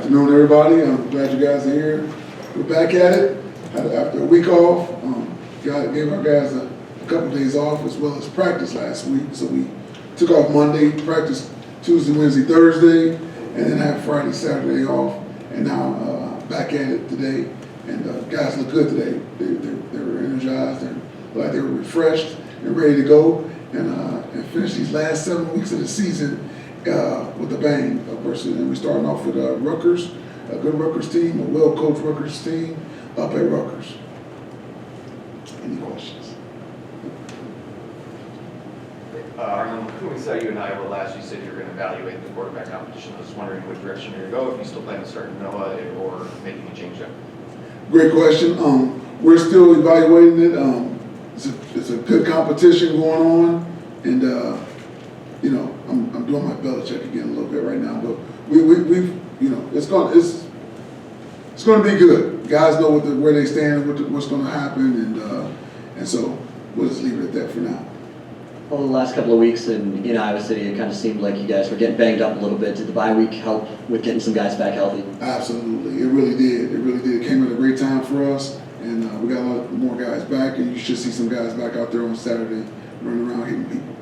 afternoon, everybody. I'm glad you guys are here. We're back at it after a week off. Gave our guys a couple days off as well as practice last week. So we took off Monday, practiced Tuesday, Wednesday, Thursday, and then had Friday, Saturday off. And now back at it today. And guys look good today. They were energized and like they were refreshed and ready to go and finish these last 7 weeks of the season with a bang. And we're starting off with Rutgers, a good Rutgers team, a well-coached Rutgers team up at Rutgers. Any questions? When we saw you in Iowa last, you said you were going to evaluate the quarterback competition. I was wondering which direction you're going to go, if you still plan to start Noah or making a change up. Great question. We're still evaluating it. It's a good competition going on, and I'm doing my Belichick again a little bit right now, but we've it's going to be good. Guys know where they stand, what's going to happen, and so we'll just leave it at that for now. Over the last couple of weeks in Iowa City, it kind of seemed like you guys were getting banged up a little bit. Did the bye week help with getting some guys back healthy? Absolutely. It really did. It came at a great time for us, and we got a lot more guys back, and you should see some guys back out there on Saturday running around hitting people.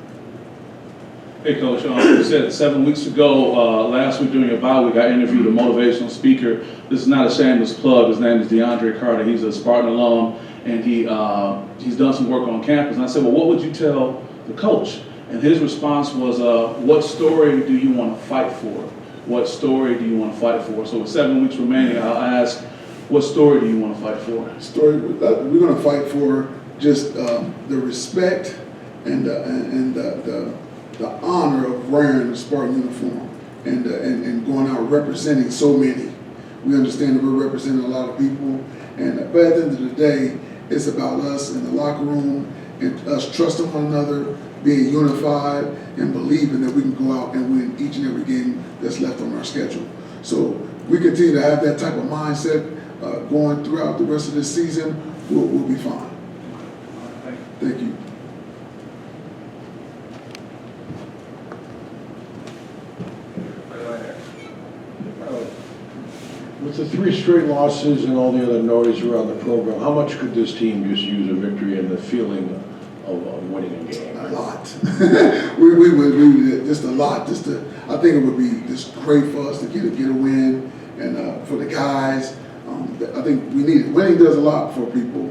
Hey, Coach. You said 7 weeks ago, last week during your bye week, I interviewed a motivational speaker. This is not a shameless plug. His name is DeAndre Carter. He's a Spartan alum, and he's done some work on campus. And I said, well, what would you tell the coach? And his response was, what story do you want to fight for? What story do you want to fight for? So with 7 weeks remaining, I'll ask, what story do you want to fight for? We're going to fight for just the respect and the honor of wearing the Spartan uniform and going out representing so many. We understand that we're representing a lot of people, but at the end of the day, it's about us in the locker room and us trusting one another, being unified, and believing that we can go out and win each and every game that's left on our schedule. So we continue to have that type of mindset going throughout the rest of this season. We'll be fine. Thank you. With the 3 straight losses and all the other noise around the program, how much could this team just use a victory and the feeling of winning a game? A lot. we just a lot. I think it would be just great for us to get a win, and for the guys, I think we need it. Winning does a lot for people,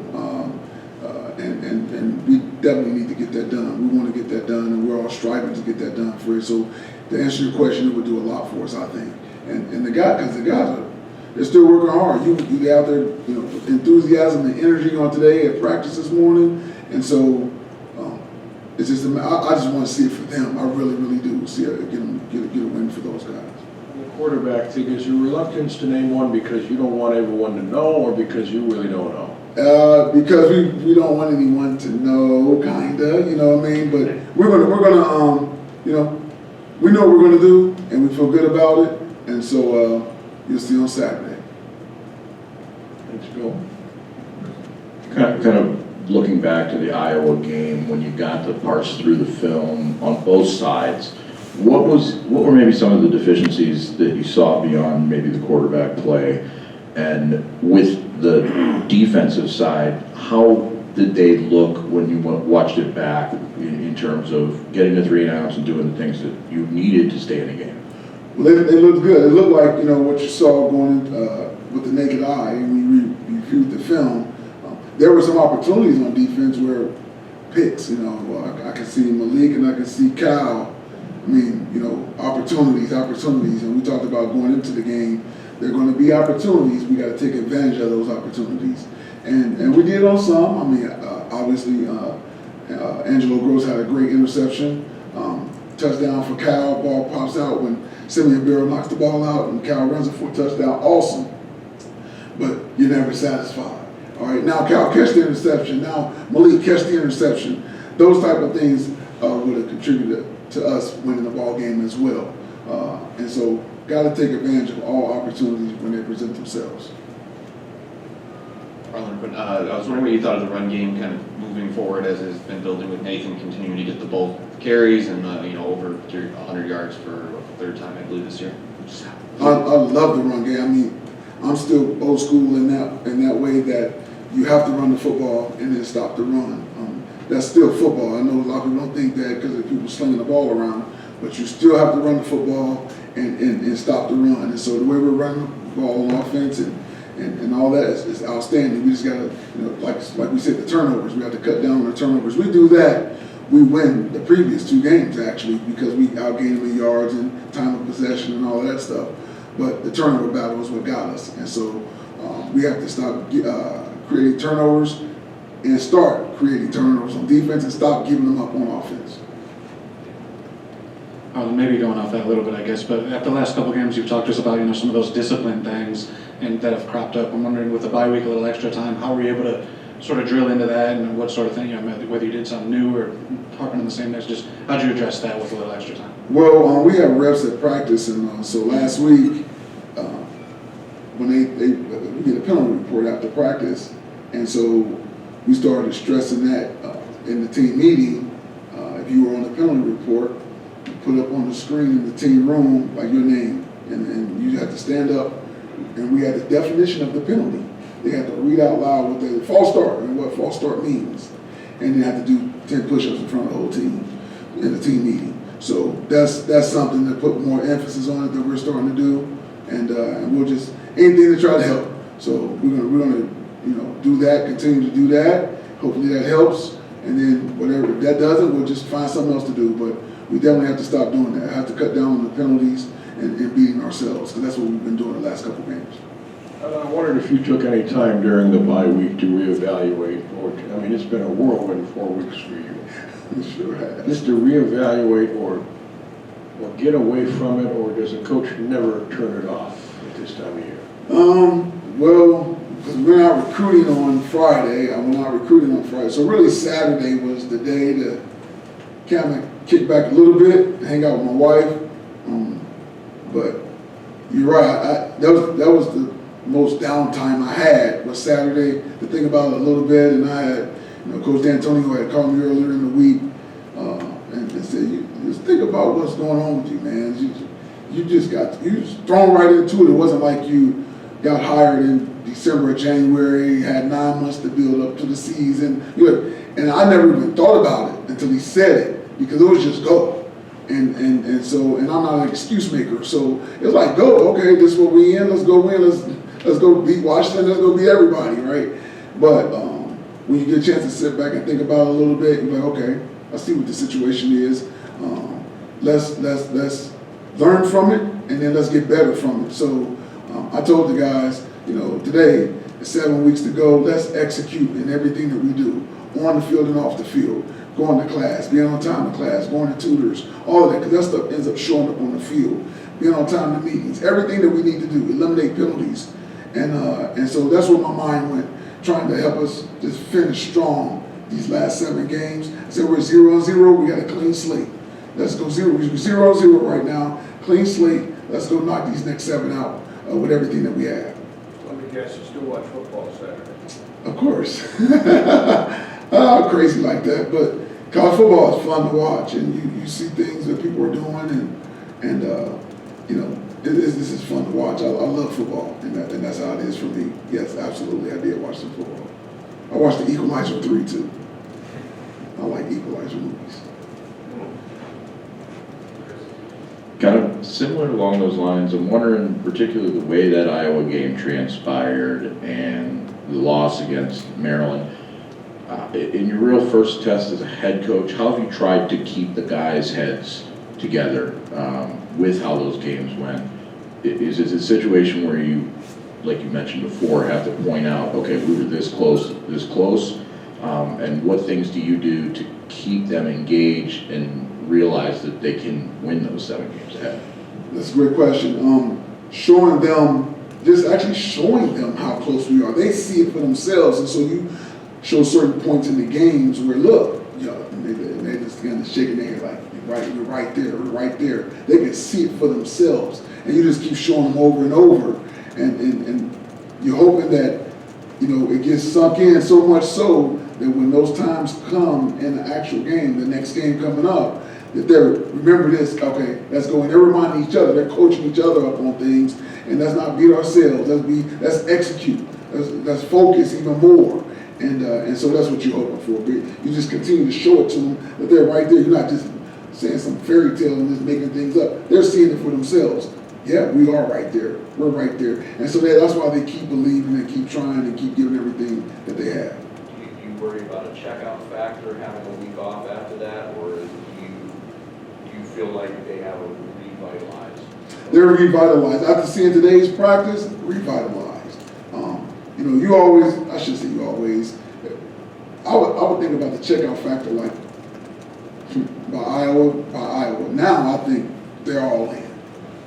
and we definitely need to get that done. We want to get that done, and we're all striving to get that done for it. So to answer your question, it would do a lot for us, I think. And the guys they're still working hard. You out there, with enthusiasm and energy on today at practice this morning, and so it's just I just want to see it for them. I really, really do see it get a win for those guys. The quarterback thing, is your reluctance to name one because you don't want everyone to know, or because you really don't know? Because we don't want anyone to know, kinda, you know what I mean. But we're gonna we know what we're gonna do, and we feel good about it, and so you'll see on Saturday. Thanks, Bill. Kind of looking back to the Iowa game, when you got to parse through the film on both sides, what were maybe some of the deficiencies that you saw beyond maybe the quarterback play? And with the defensive side, how did they look when you watched it back in terms of getting the 3 and outs and doing the things that you needed to stay in the game? Well, they looked good. It looked like what you saw going with the naked eye, and we reviewed the film. There were some opportunities on defense where picks. I can see Malik and I can see Cal. I mean, opportunities, and we talked about going into the game. There are going to be opportunities. We got to take advantage of those opportunities, and we did on some. I mean, obviously, Angelo Gross had a great interception, touchdown for Cal. Ball pops out when Simeon Barrow knocks the ball out, and Cal runs it for a touchdown. Awesome, but you're never satisfied. All right, now Cal catch the interception. Now Malik catch the interception. Those type of things would have contributed to us winning the ball game as well. And so, got to take advantage of all opportunities when they present themselves. Harlon, I was wondering what you thought of the run game kind of moving forward as it's been building with Nathan continuing to get the carries and over 100 yards for the 3rd time, I believe, this year. I love the run game. I mean, I'm still old school in that way that you have to run the football and then stop the run. That's still football. I know a lot of people don't think that because of people slinging the ball around, but you still have to run the football and stop the run. And so the way we're running the ball on offense and all that is outstanding. We just got to, like we said, the turnovers. We have to cut down on the turnovers. We do that, we win the previous 2 games actually because we outgained them in yards and time of possession and all that stuff. But the turnover battle is what got us, and so we have to stop creating turnovers and start creating turnovers on defense and stop giving them up on offense. Maybe going off that a little bit, I guess, but after the last couple of games, you've talked to us about some of those discipline things and that have cropped up. I'm wondering, with the bye week, a little extra time, how were you able to sort of drill into that and what sort of thing, whether you did something new or harping on the same message, just how'd you address that with a little extra time? Well, we have reps at practice, and so last week, when we get a penalty report after practice, and so we started stressing that in the team meeting. If you were on the penalty report, you put up on the screen in the team room like your name, and you had to stand up, and we had the definition of the penalty. They had to read out loud what the false start and what false start means, and they had to do 10 push-ups in front of the whole team in the team meeting. So that's something to put more emphasis on it that we're starting to do, and we'll just anything to try to help. So we're gonna do that, continue to do that. Hopefully that helps, and then whatever if that doesn't, we'll just find something else to do. But we definitely have to stop doing that. I have to cut down on the penalties and beating ourselves, because that's what we've been doing the last couple games. I wondered if you took any time during the bye week to reevaluate, it's been a whirlwind 4 weeks for you. Sure has. Just to reevaluate or get away from it, or does a coach never turn it off at this time of year? Well, because we're not recruiting on Friday. So really Saturday was the day to kind of kick back a little bit, hang out with my wife. But you're right. That was the most downtime I had was Saturday to think about it a little bit. And I had, Coach D'Antonio had called me earlier in the week and said, "You just think about what's going on with you, man. You just thrown right into it. It wasn't like you got hired in December or January, had 9 months to build up to the season. And I never even thought about it until he said it, because it was just go. And I'm not an excuse maker. So it was like, go, okay, this is what we in, let's go win, let's go beat Washington, let's go beat everybody, right? But when you get a chance to sit back and think about it a little bit, you're like, okay, I see what the situation is. Let's learn from it, and then let's get better from it. So I told the guys, today, it's 7 weeks to go, let's execute in everything that we do, on the field and off the field, going to class, being on time to class, going to tutors, all of that, because that stuff ends up showing up on the field, being on time to meetings, everything that we need to do, eliminate penalties. And so that's where my mind went, trying to help us just finish strong these last 7 games. I said we're 0-0, we got a clean slate. Let's go 0-0 right now, clean slate. Let's go knock these next 7 out with everything that we have. Let me guess, you still watch football Saturday? Of course. Crazy like that, but college football is fun to watch, and you see things that people are doing, and this is fun to watch. I love football, and that's how it is for me. Yes, absolutely, I did watch some football. I watched the Equalizer 3 too. I like Equalizer movies. Kind of similar along those lines, I'm wondering particularly the way that Iowa game transpired and the loss against Maryland. In your real first test as a head coach, how have you tried to keep the guys' heads together with how those games went? Is it a situation where you, like you mentioned before, have to point out, okay, we were this close, and what things do you do to keep them engaged and realize that they can win those 7 games ahead? That's a great question. Showing them how close we are. They see it for themselves, and so you show certain points in the games where, look, and they just kind of shaking their head like, you're right there, we're right there. They can see it for themselves, and you just keep showing them over and over, and you're hoping that it gets sunk in so much so that when those times come in the actual game, the next game coming up, that they're, remember this, okay, let's go, and they're reminding each other, they're coaching each other up on things, and let's not beat ourselves, let's execute, let's focus even more. And so that's what you're hoping for. But you just continue to show it to them that they're right there. You're not just saying some fairy tale and just making things up. They're seeing it for themselves. Yeah, we are right there. We're right there. And so that's why they keep believing and keep trying and keep giving everything that they have. Do you worry about a checkout factor, having a week off after that, or do you feel like they have a revitalized? They're revitalized. After seeing today's practice, revitalized. You always, I should say you always, I would think about the checkout factor like by Iowa. Now I think they're all in.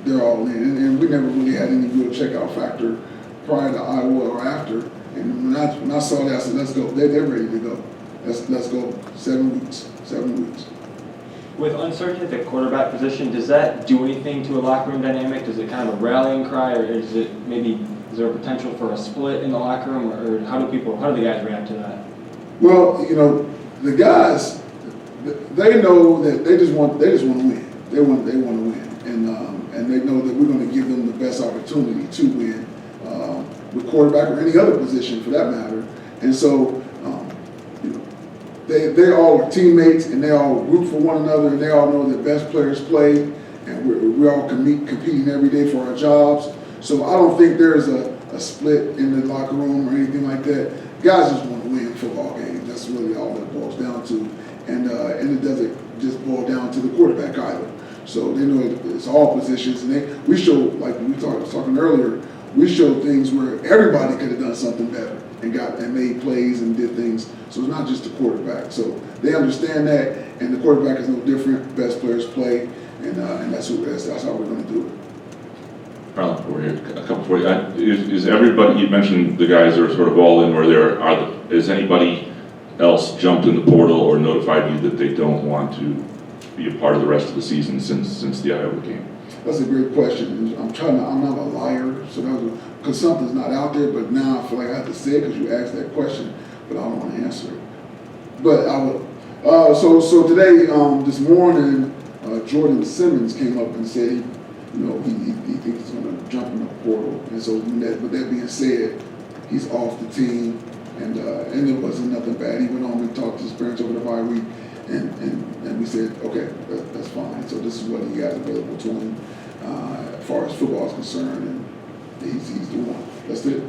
They're all in. And we never really had any real checkout factor prior to Iowa or after. And when I saw that, I said, let's go. They're ready to go. Let's go 7 weeks. 7 weeks. With uncertainty at the quarterback position, does that do anything to a locker room dynamic? Does it kind of a rallying cry, or is there a potential for a split in the locker room, or how do the guys react to that? Well, the guys, they know that they just want to win. They want to win, and they know that we're going to give them the best opportunity to win with quarterback or any other position for that matter. And so, they all are teammates, and they all root for one another, and they all know that best players play, and we're all competing every day for our jobs. So I don't think there's a split in the locker room or anything like that. Guys just want to win football games. That's really all that boils down to, and it doesn't just boil down to the quarterback either. So they know it's all positions, and we show, like we was talking earlier, we show things where everybody could have done something better and made plays and did things. So it's not just the quarterback. So they understand that, and the quarterback is no different. Best players play, and that's how we're going to do it. Harlon, over here, a couple for you. Is everybody, you mentioned the guys are sort of all in where is anybody else jumped in the portal or notified you that they don't want to be a part of the rest of the season since the Iowa game? That's a great question. I'm not a liar, so because something's not out there, but now I feel like I have to say it because you asked that question, but I don't want to answer it. But I will. So today, this morning, Jordan Simmons came up and said he thinks he's going to jump in the portal. And so with that being said, he's off the team, and it wasn't nothing bad. He went home and talked to his parents over the bye week, and we said, okay, that's fine. So this is what he has available to him as far as football is concerned, and he's the one. That's it.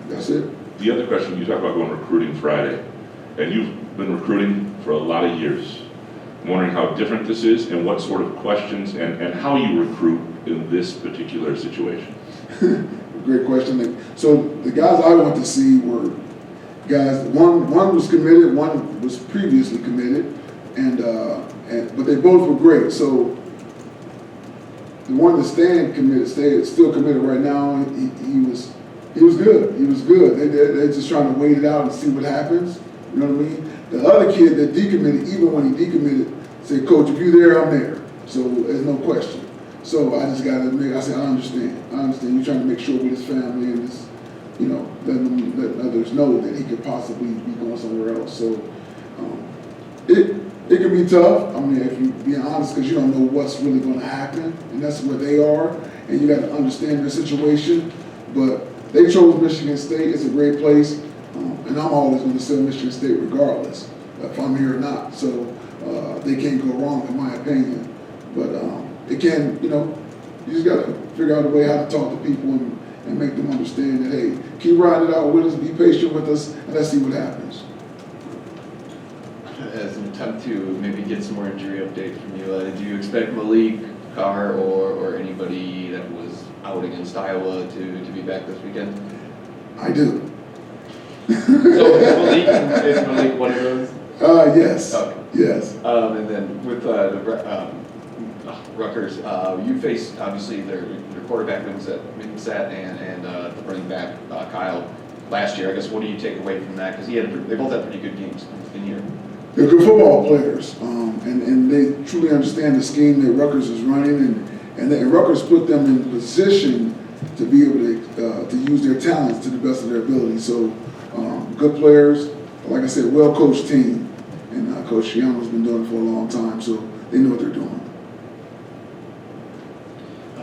That's it. The other question, you talk about going recruiting Friday, and you've been recruiting for a lot of years. I'm wondering how different this is and what sort of questions and how you recruit in this particular situation. Great question. So the guys I went to see were guys, one was committed, one was previously committed, but they both were great. So the one that still committed right now, he was good. He was good. They're just trying to wait it out and see what happens. You know what I mean? The other kid that decommitted, even when he decommitted, said, "Coach, if you're there, I'm there." So there's no question. So I just got to I said, I understand. You're trying to make sure with his family and his, letting others know that he could possibly be going somewhere else. So it can be tough. I mean, if you be honest, because you don't know what's really going to happen, and that's where they are, and you got to understand their situation. But they chose Michigan State. It's a great place, and I'm always going to sell Michigan State regardless if I'm here or not. So they can't go wrong, in my opinion. But it can, you just got to figure out a way how to talk to people and make them understand that, hey, keep riding it out with us, be patient with us, and let's see what happens. As an attempt to maybe get some more injury update from you, did you expect Malik, Carr, or anybody that was out against Iowa to be back this weekend? I do. So is Malik one of those? Yes. Okay. Yes. And then with Rutgers, you faced obviously their quarterback Minsat and the running back Kyle last year. I guess what do you take away from that? Because they both had pretty good games in here. They're good football players, and they truly understand the scheme that Rutgers is running, and Rutgers put them in position to be able to use their talents to the best of their ability. So good players, like I said, well-coached team, and Coach Shiano's been doing it for a long time. So they know what they're doing.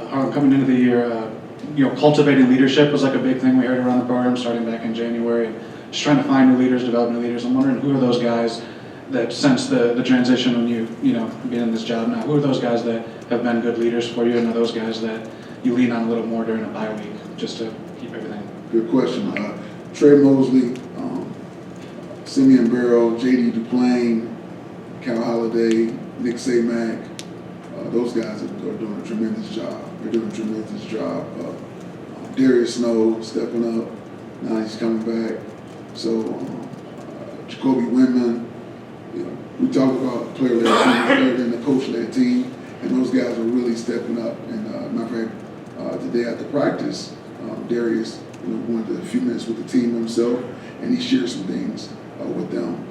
Harlon, coming into the year, cultivating leadership was like a big thing we heard around the program starting back in January. Just trying to find new leaders, develop new leaders. I'm wondering who are those guys that since the transition when you being in this job now, who are those guys that have been good leaders for you, and are those guys that you lean on a little more during a bye week just to keep everything? Good question. Trey Mosley, Simeon Barrow, J.D. Duplain, Cal Holliday, Nick Samac, those guys are doing a tremendous job. They're doing a tremendous job. Darius Snow stepping up. Now he's coming back. So Jacoby Windman. We talked about player-led team better than the coach-led team, and those guys are really stepping up. And matter of fact, today after practice, Darius went a few minutes with the team himself, and he shared some things with them.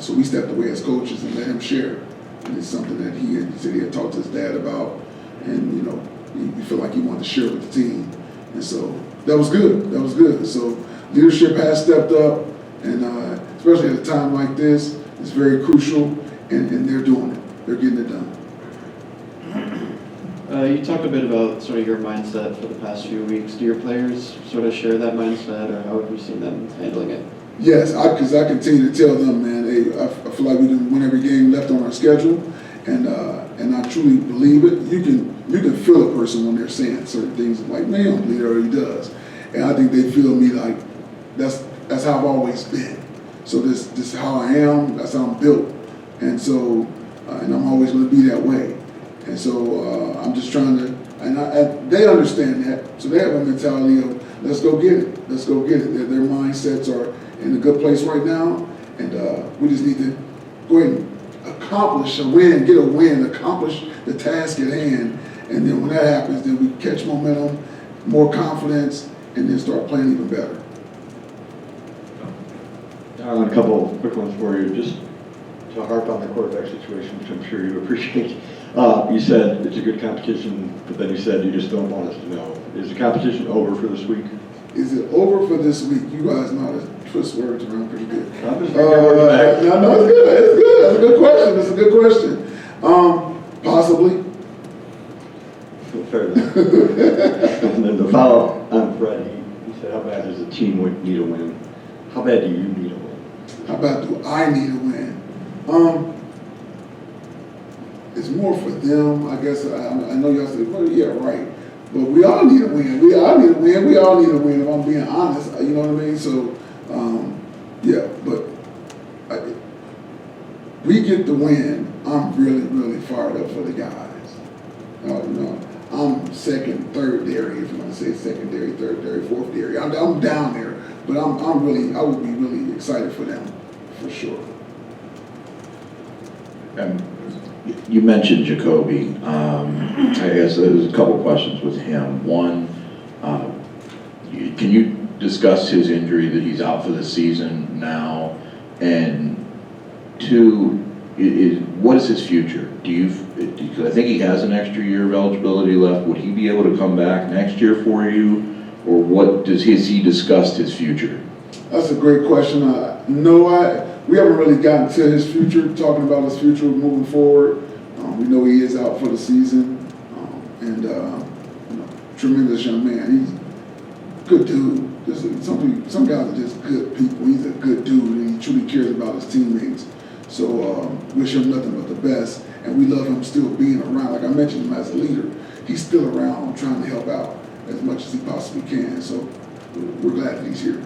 So we stepped away as coaches and let him share. And it's something that he said he had talked to his dad about, and he felt like he wanted to share with the team. And so that was good. That was good. So leadership has stepped up, and especially at a time like this, it's very crucial, and they're doing it. They're getting it done. You talked a bit about sort of your mindset for the past few weeks. Do your players sort of share that mindset, or how have you seen them handling it? Yes, because I continue to tell them, man, hey, I feel like we didn't win every game left on our schedule, and I truly believe it. You can feel a person when they're saying certain things like, man, you don't believe it, or he does. And I think they feel me like that's how I've always been. So this is how I am. That's how I'm built, and so and I'm always going to be that way. And so I'm just trying to, and they understand that. So they have a mentality of let's go get it. Let's go get it. Their mindsets are in a good place right now, and we just need to go ahead and accomplish a win, get a win, accomplish the task at hand, and then when that happens, then we catch momentum, more confidence, and then start playing even better. A couple of quick ones for you, just to harp on the quarterback situation, which I'm sure you appreciate. You said it's a good competition, but then you said you just don't want us to know. Is the competition over for this week? Is it over for this week? You guys know how to twist words around pretty good. I'm just back. No, it's good. It's good. That's a good question. That's a good question. Possibly. Fair enough. And then the follow-up on Freddie, he said, how bad does the team need a win? How bad do you need a win? How about do I need a win? It's more for them, I guess. I know y'all say, well, yeah, right. But we all need a win. We all need a win. We all need a win, if I'm being honest. You know what I mean? So, yeah, but we get the win. I'm really, really fired up for the guys. I'm second, third dairy, if you want to say secondary, third dairy, fourth dairy. I'm down there, but I would be really excited for them, for sure. You mentioned Jacoby. I guess there's a couple questions with him. One, can you discuss his injury that he's out for the season now? And two, what is his future? Because I think he has an extra year of eligibility left. Would he be able to come back next year for you? Or has he discussed his future? That's a great question. We haven't really gotten to his future, talking about his future moving forward. We know he is out for the season, and tremendous young man. He's a good dude. Some guys are just good people. He's a good dude, and he truly cares about his teammates. So wish him nothing but the best, and we love him still being around. Like I mentioned him as a leader, he's still around trying to help out as much as he possibly can. So we're glad that he's here.